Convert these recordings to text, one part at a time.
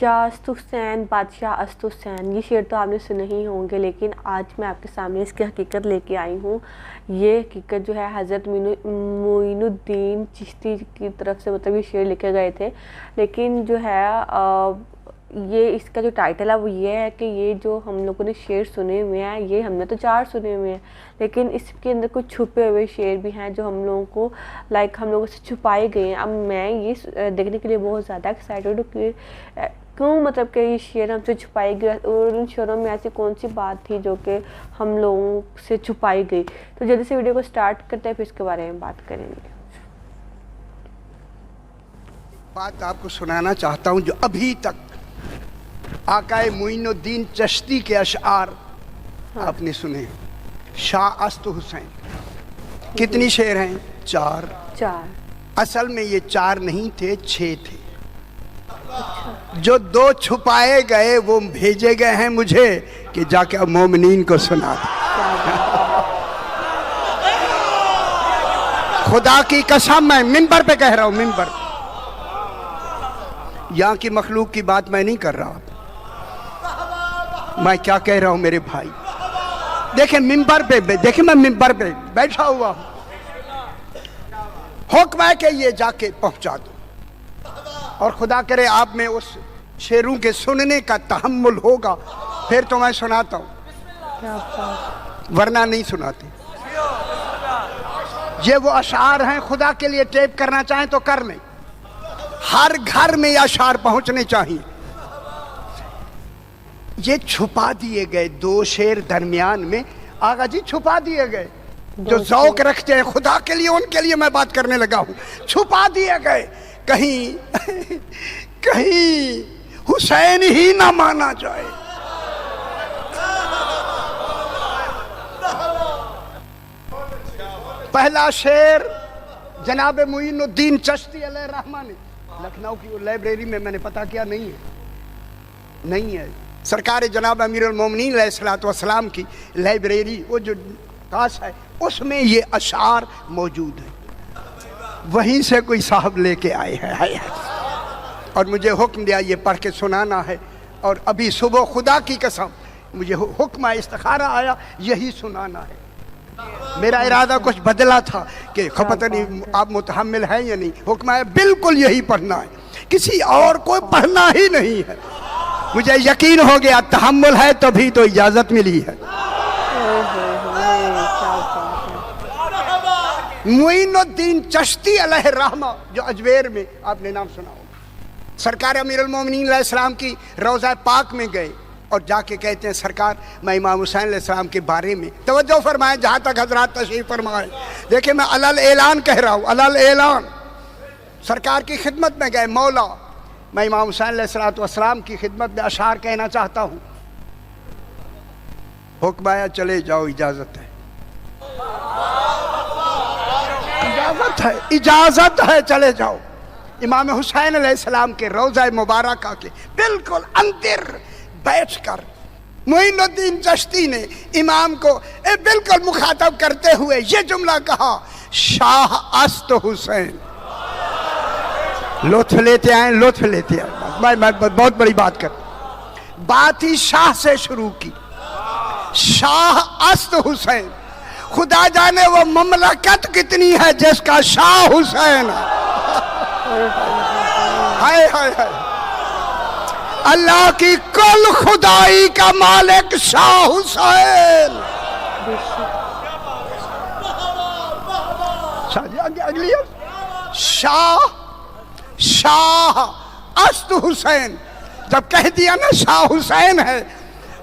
शाह अस्त हुसैन बादशाह अस्त हुसैन, ये शेर तो आपने सुने ही होंगे, लेकिन आज मैं आपके सामने इसकी हकीकत लेके आई हूँ। ये हकीकत जो है हज़रत मोइनुद्दीन चिश्ती की तरफ से मतलब ये शेर लिखे गए थे। लेकिन जो है ये इसका जो टाइटल है वो ये है कि ये जो हम लोगों ने शेर सुने हुए हैं, ये हमने तो 4 सुने हुए हैं, लेकिन इसके अंदर कुछ छुपे हुए शेर भी हैं जो हम लोगों को हम लोगों से छुपाए गए हैं। अब मैं ये देखने के लिए बहुत ज़्यादा एक्साइटेड हूँ कि क्यों मतलब कि ये शेर हमसे छुपाई गई और उन शेरों में ऐसी कौन सी बात थी जो कि हम लोगों से छुपाई गई। तो जल्दी से वीडियो को स्टार्ट करते हैं, फिर इसके बारे में बात करेंगे। बात आपको सुनाना चाहता हूँ जो अभी तक आकाए मोइनुद्दीन चिश्ती के अशआर आपने सुने। शाह अस्त हुसैन, कितनी शेर हैं? 4। असल में ये 4 नहीं थे, 6 थे। जो 2 छुपाए गए वो भेजे गए हैं मुझे कि जाके अब मोमिनीन को सुना दे। खुदा की कसम मैं मिंबर पे कह रहा हूं, मिंबर। यहां की मखलूक की बात मैं नहीं कर रहा, मैं क्या कह रहा हूं मेरे भाई। देखे मिंबर पे, देखे मैं मिंबर पे बैठा हुआ हूं, हुक्म है कि ये जाके पहुंचा दो, और खुदा करे आप में उस शेरों के सुनने का तहम्मुल होगा, फिर तो मैं सुनाता हूं, वरना नहीं सुनाते। ये वो अशार हैं, खुदा के लिए टेप करना चाहें तो कर लें, हर घर में ये अशार पहुंचने चाहिए। ये छुपा दिए गए 2 शेर दरमियान में, आगा जी छुपा दिए गए। जो ज़ौक़ रखते हैं खुदा के लिए, उनके लिए मैं बात करने लगा हूं। छुपा दिए गए, कहीं कहीं हुसैन ही ना माना जाए। पहला शेर जनाब मोइनुद्दीन चिश्ती अलैहि रहमान ने, लखनऊ की लाइब्रेरी में मैंने पता किया, नहीं है सरकार जनाब अमीरुल मोमिनीन अलैहिस्सलातु वस्सलाम की लाइब्रेरी, वो जो काश है उसमें ये अशार मौजूद है। वहीं से कोई साहब लेके आए हैं और मुझे हुक्म दिया ये पढ़ के सुनाना है। और अभी सुबह खुदा की कसम मुझे हुक्म है, इस्तिखारा आया, यही सुनाना है। मेरा इरादा कुछ बदला था कि खपत नहीं आप मुतहम्मिल हैं या नहीं, हुक्म है बिल्कुल यही पढ़ना है, किसी और को पढ़ना ही नहीं है। मुझे यकीन हो गया तहम्मुल है तभी तो इजाजत मिली है। मोइनुद्दीन चिश्ती अलैहि रहमा, जो अजमेर में आपने नाम सुना होगा, सरकार अमीरुल मोमिनीन अलैहिस्सलाम की रोज़ा पाक में गए और जाके कहते हैं सरकार मैं इमाम हुसैन अलैहिस्सलाम के बारे में, तवज्जो फरमाएं जहाँ तक हजरात तशरीफ फरमाएं। देखिए मैं अलल ऐलान कह रहा हूँ, अलल ऐलान। सरकार की खिदमत में गए, मौला मैं इमाम हुसैन अलैहिस्सलातु वस्सलाम की खिदमत में अशार कहना चाहता हूँ। हुक्म आया चले जाओ, इजाज़त है, इजाज़त है, चले जाओ। इमाम हुसैन अलैहिस्सलाम के रोज़ा मुबारक के बिल्कुल अंदर बैठकर मोइनुद्दीन चिश्ती ने इमाम को बिल्कुल मुखातब करते हुए ये जुमला कहा, शाह अस्त हुसैन। लुत्फ लेते आए, लुत्फ लेते आए। मैं बहुत बड़ी बात कर, बात ही शाह से शुरू की, शाह अस्त हुसैन। खुदा जाने वो ममलकत कितनी है जिसका शाह हुसैन है। हाय हाय हाय, अल्लाह की कुल खुदाई का मालिक शाह हुसैन। अगली शाह अस्त हुसैन। जब कह दिया ना शाह हुसैन है,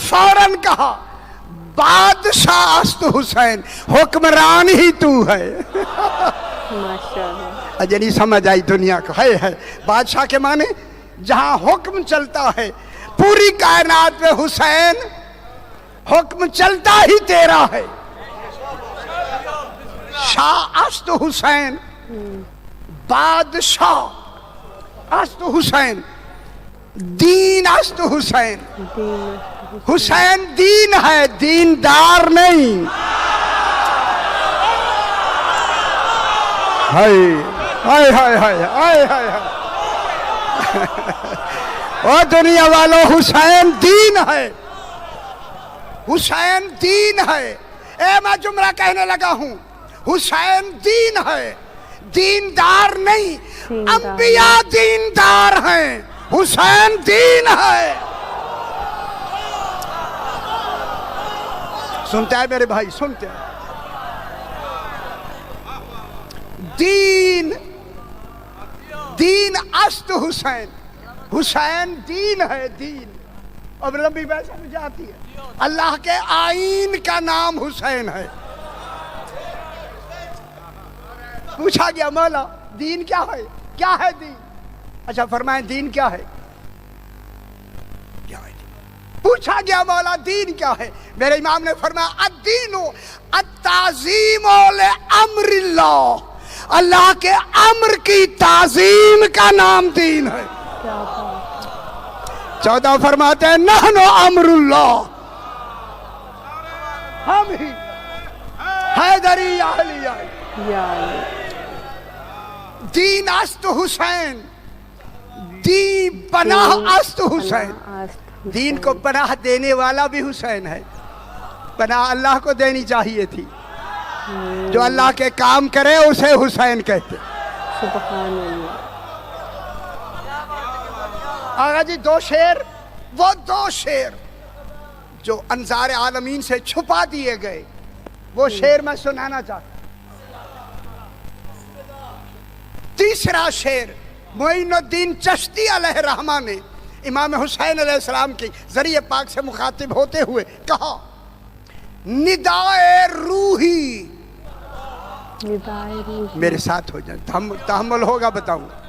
फौरन कहा बादशाह अस्त हुसैन, हुक्मरान ही तू है। माशाअल्लाह, अजय नहीं समझ आई दुनिया को। है बादशाह के माने जहां हुक्म चलता है पूरी कायनात में, हुसैन हुक्म चलता ही तेरा है। शाह अस्त हुसैन, बादशाह अस्त हुसैन, दीन अस्त हुसैन। हुसैन दीन है, दीनदार नहीं। हाय हाय हाय हाय हाय हाय। ओ दुनिया वालों, हुसैन दीन है, हुसैन दीन है। ए मैं जुमला कहने लगा हूं, हुसैन दीन है, दीनदार नहीं। अंबिया दीनदार हैं, हुसैन दीन है। सुनता है मेरे भाई, सुनते हैं। दीन दीन अस्त हुसैन, हुसैन दीन है, दीन। अब लंबी बहस में जाती है। अल्लाह के आईन का नाम हुसैन है। पूछा गया मौला दीन क्या है, क्या है दीन? अच्छा फरमाए दीन क्या है, क्या है दीन? पूछा गया मौला दीन क्या है? मेरे इमाम ने फरमाया अद्दीनु अत्ताज़ीमु ले अम्रिल्लाह, अल्लाह के अम्र की ताजीम का नाम दीन है। 14 फरमाते हैं नहनु अमरुल्लाह, हम ही हैदरी अहलिया। दीन अस्त हुसैन, दी पनाह अस्त हुसैन। दीन को पनाह देने वाला भी हुसैन है। पनाह अल्लाह को देनी चाहिए थी। जो अल्लाह के काम करे उसे हुसैन कहते। सुभान अल्लाह। आगा जी दो शेर, वो दो शेर जो अंजार आलमीन से छुपा दिए गए, वो शेर मैं सुनाना चाहता। तीसरा शेर मोइनुद्दीन चिश्ती अलैहिर्रहमा ने इमाम हुसैन अलैहिस्सलाम की जरिए पाक से मुखातिब होते हुए कहा, निदाए रूही, निदाए रूही, मेरे साथ हो जाए, तहम्मुल होगा बताऊंगा।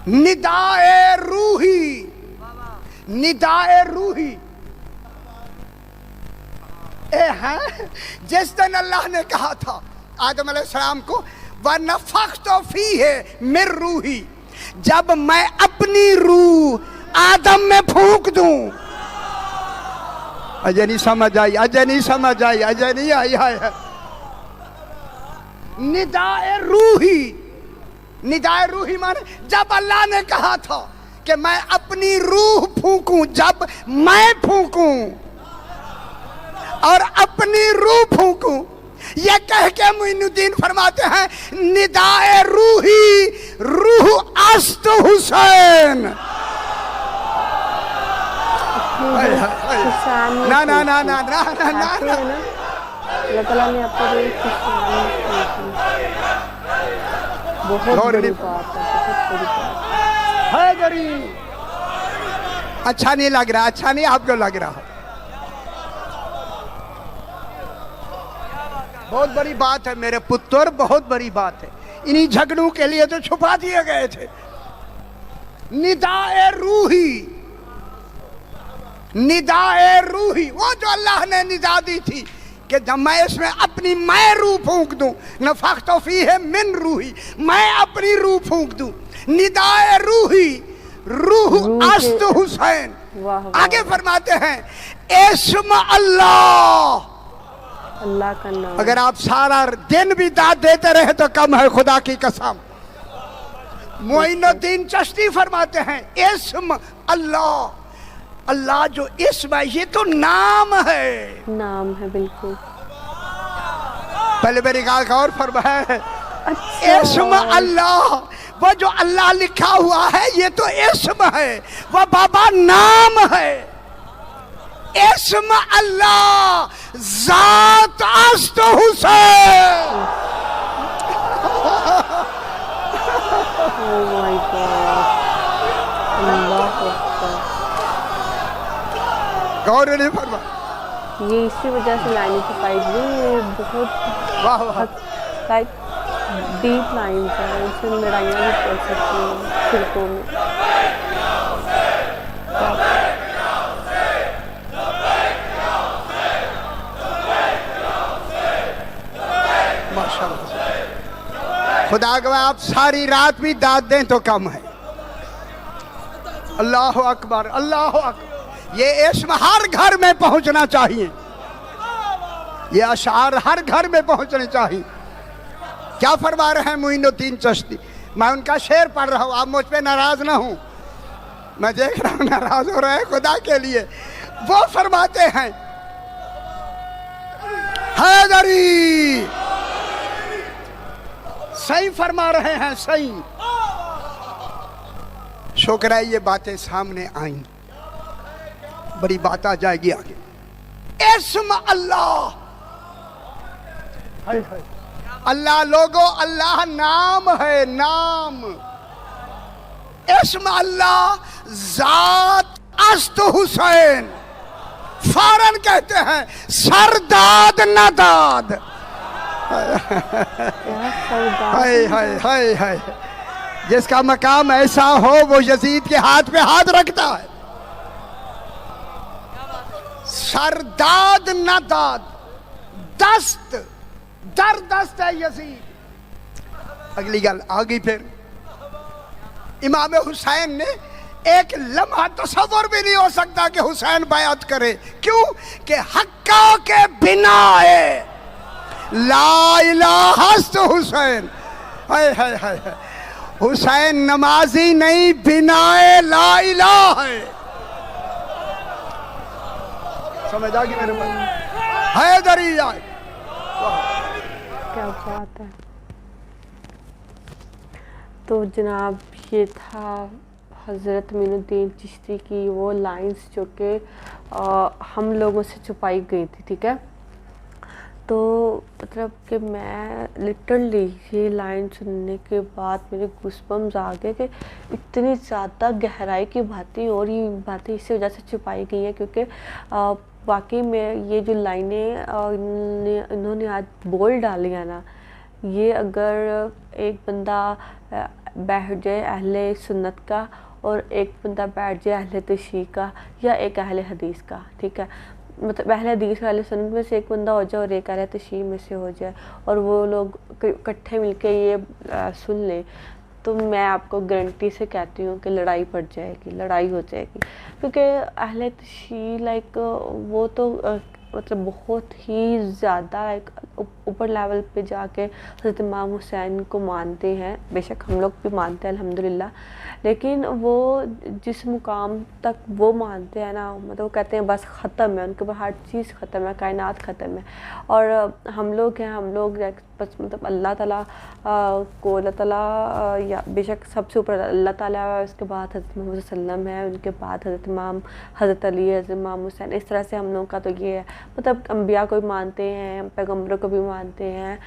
निदाए रूही, निदाए रूही ए है जिस दिन अल्लाह ने कहा था आदम अलैहिस्सलाम को व नफ़ख़्तु फीहि मिन रूही, जब मैं अपनी रूह आदम में फूंक दूं। अजय नहीं समझ आई, अजय नहीं समझ आई, अजय नहीं आई है। निदाए रूही, निदाए रूही माने जब अल्लाह ने कहा था कि मैं अपनी रूह फूंकूं, जब मैं फूंकूं और अपनी रूह फूंकूं, ये कह के मोइनुद्दीन फरमाते हैं निदाए रूही, रूह अस्त हुसैन। ना ना ना ना ना ना ना अल्लाह ताला ने आपको बहुत बड़ी बात है गरीब। अच्छा नहीं लग रहा, अच्छा नहीं आपको लग रहा। बहुत बड़ी बात है मेरे पुत्र, बहुत बड़ी बात है। इन्हीं झगड़ों के लिए तो छुपा दिए गए थे। निदाए रूही, निदाए रूही, वो जो अल्लाह ने निदा दी थी कि जब मैं इसमें अपनी मैं रूह फूंक दूं, नफ़ख़्तु फीहि मिन रूही, मैं अपनी रूह फूंक दूं। निदाए रूही, रूह अस्त हुसैन। आगे फरमाते हैं इस्म अल्लाह, अल्लाह का नाम। अगर आप सारा दिन भी दाद देते रहे तो कम है, खुदा की कसम। मोइनुद्दीन चिश्ती फरमाते हैं इस्म अल्लाह, अल्लाह जो इस्म है ये तो नाम है, नाम है बिल्कुल। पहले मेरी गाल का और फरमाया है अच्छा। इस्म अल्लाह, वो जो अल्लाह लिखा हुआ है ये तो इस्म है, वो बाबा नाम है। इस्म अल्लाह ज़ात अस्त हुसैन। Oh my God, अल्लाह अकबर। गौर ने फरमा, ये इसी वजह से लाइन छुपाई गई, बहुत वाह वाह, लाइक डीप लाइन है, इसमें लड़ाइयाँ भी कर सकती हैं फिरकों में। माशाअल्लाह, खुदा गवाह आप सारी रात भी दाद दें तो कम है। अल्लाह अकबर, अल्लाह अकबर। ये इस्म हर घर में पहुंचना चाहिए, ये अशार हर घर में पहुंचने चाहिए। क्या फरमा रहे हैं मोइनुद्दीन चिश्ती? मैं उनका शेर पढ़ रहा हूं, आप मुझ पे नाराज ना हूं। मैं देख रहा हूं नाराज हो रहे हैं खुदा के लिए। वो फरमाते हैं हैदरी, सही फरमा रहे हैं, सही। शुक्र है ये बातें सामने आई, बड़ी बात आ जाएगी आगे। इस्म अल्लाह, अल्लाह लोगो, अल्लाह नाम है, नाम। इस्म अल्लाह जात अस्त हुसैन, फौरन कहते हैं सरदाद नदाद। हाय हाय हाय हाय, जिसका मकाम ऐसा हो वो यजीद के हाथ पे हाथ रखता है। सरदाद नदाद, दस्त दर दस्त है यजीद। अगली गल आ गई फिर, इमाम हुसैन ने एक लम्हा तसव्वुर भी नहीं हो सकता कि हुसैन बयात करे। क्यों? कि हक्का के बिना है ला इलाहा हुसैन। हाय हाय हाय, हुसैन नमाजी नहीं, बिनाए ला इलाहा है। समझ आ गई मेरे मन? हैदरी आए, क्या बात है। तो जनाब ये था हज़रत मोइनुद्दीन चिश्ती की वो लाइंस जो कि हम लोगों से छुपाई गई थी, ठीक है। तो मतलब कि मैं लिटरली ये लाइन सुनने के बाद मेरे गूज़बम्स आ गए कि इतनी ज़्यादा गहराई की बातें, और ये बातें इसी वजह से छुपाई गई हैं क्योंकि वाकई में ये जो लाइनें इन्होंने आज बोल डाली है ना, ये अगर एक बंदा बैठ जाए अहले सुन्नत का और एक बंदा बैठ जाए अहले तशरीह का या एक अहले हदीस का, ठीक है, मतलब अहले हदीस अहले सुन्नत में से एक बंदा हो जाए और एक अहले तशरीह में से हो जाए और वो लोग इकट्ठे मिलके ये सुन ले, तो मैं आपको गारंटी से कहती हूँ कि लड़ाई पड़ जाएगी, लड़ाई हो जाएगी। क्योंकि अहले तशरीह लाइक वो तो मतलब बहुत ही ज़्यादा एक ऊपर लेवल पे जाके हज़रत इमाम हुसैन को मानते हैं। बेशक हम लोग भी मानते हैं अल्हम्दुलिल्लाह, लेकिन वो जिस मुकाम तक वो मानते हैं ना, मतलब वो कहते हैं बस ख़त्म है, उनके ऊपर हर चीज़ ख़त्म है, कायनात ख़त्म है। और हम लोग हैं, हम लोग बस मतलब अल्लाह ताला को, अल्लाह ताला या बेशक सबसे ऊपर अल्लाह ताला है, उसके बाद हज़रत मोहम्मद सल्लम है, उनके बाद हज़रत इमाम हज़रत अली, हज़रत इमाम हुसैन। इस तरह से हम लोगों का तो ये है, मतलब अम्बिया को भी मानते हैं, पैगम्बरों को भी मानते हैं,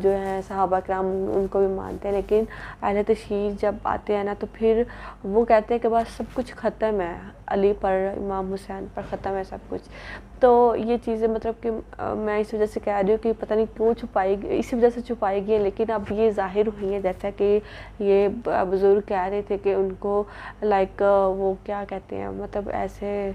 जो हैं सहाबा किराम उनको भी मानते हैं। लेकिन अहले तशरीह जब आते हैं ना तो फिर वो कहते हैं कि बस सब कुछ ख़त्म है, अली पर, इमाम हुसैन पर ख़त्म है सब कुछ। तो ये चीज़ें मतलब कि मैं इस वजह से कह रही हूँ कि पता नहीं क्यों छुपाई, इसी वजह से छुपाई गई है, लेकिन अब ये ज़ाहिर हुई है। जैसा कि ये बुज़ुर्ग कह रहे थे कि उनको लाइक वो क्या कहते हैं, मतलब ऐसे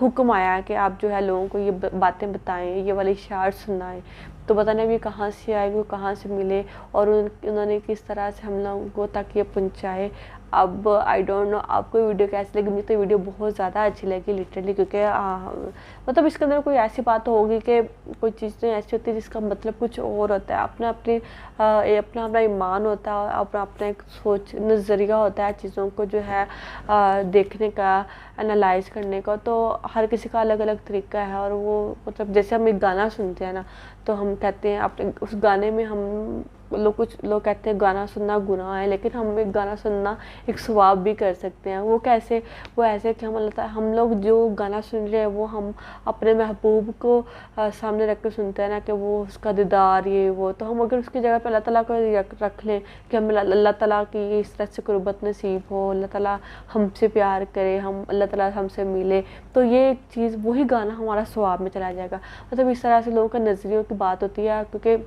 हुक्म आया कि आप जो है लोगों को ये बातें बताएं, ये वाले इशार सुनाएं। तो पता नहीं ये कहाँ से आए, वो कहाँ से मिले और उन्होंने किस तरह से हम लोगों तक ये पहुँचाए। अब आई डोंट नो आपको वीडियो कैसी लगी। मुझे तो वीडियो बहुत ज़्यादा अच्छी लगी लिटरली, क्योंकि मतलब इसके अंदर कोई ऐसी बात होगी कि कोई चीज़ तो ऐसी होती है जिसका मतलब कुछ और होता है। अपना अपना ईमान होता है, अपना एक सोच नज़रिया होता है चीज़ों को जो है देखने का, एनालाइज करने का। तो हर किसी का अलग अलग तरीका है। और वो मतलब जैसे हम एक गाना सुनते हैं ना, तो हम कहते हैं अपने उस गाने में हम कुछ लोग कहते हैं गाना सुनना गुनाह है, लेकिन हम एक गाना सुनना एक सवाब भी कर सकते हैं। वो कैसे? वो ऐसे कि हम लोग जो गाना सुन रहे हैं वो हम अपने महबूब को सामने रख कर सुनते हैं ना, कि वो उसका दीदार ये वो। तो हम अगर उसकी जगह पे अल्लाह ताला को रख लें कि हमें अल्लाह ताला की इस तरह से कुर्बत नसीब हो, अल्लाह ताला हमसे प्यार करे, हम अल्लाह ताला हमसे मिले, तो ये एक चीज़ वही गाना हमारा सवाब में चला जाएगा। मतलब इस तरह से लोगों का नज़रियों की बात होती है, क्योंकि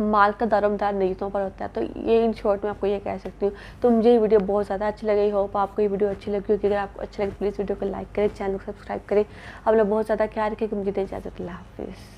माल का दारोमदार नीयतों पर होता है। तो ये इन शॉर्ट में आपको ये कह सकती हूँ। तो मुझे ये वीडियो बहुत ज़्यादा अच्छी लगी। होप आपको ये वीडियो अच्छी लगी होगी। अगर आपको अच्छी लगी प्लीज़ वीडियो को लाइक करें, चैनल को सब्सक्राइब करें। अपना बहुत ज़्यादा ख्याल रखें। मुझे इजाज़त, अल्लाह हाफिज़।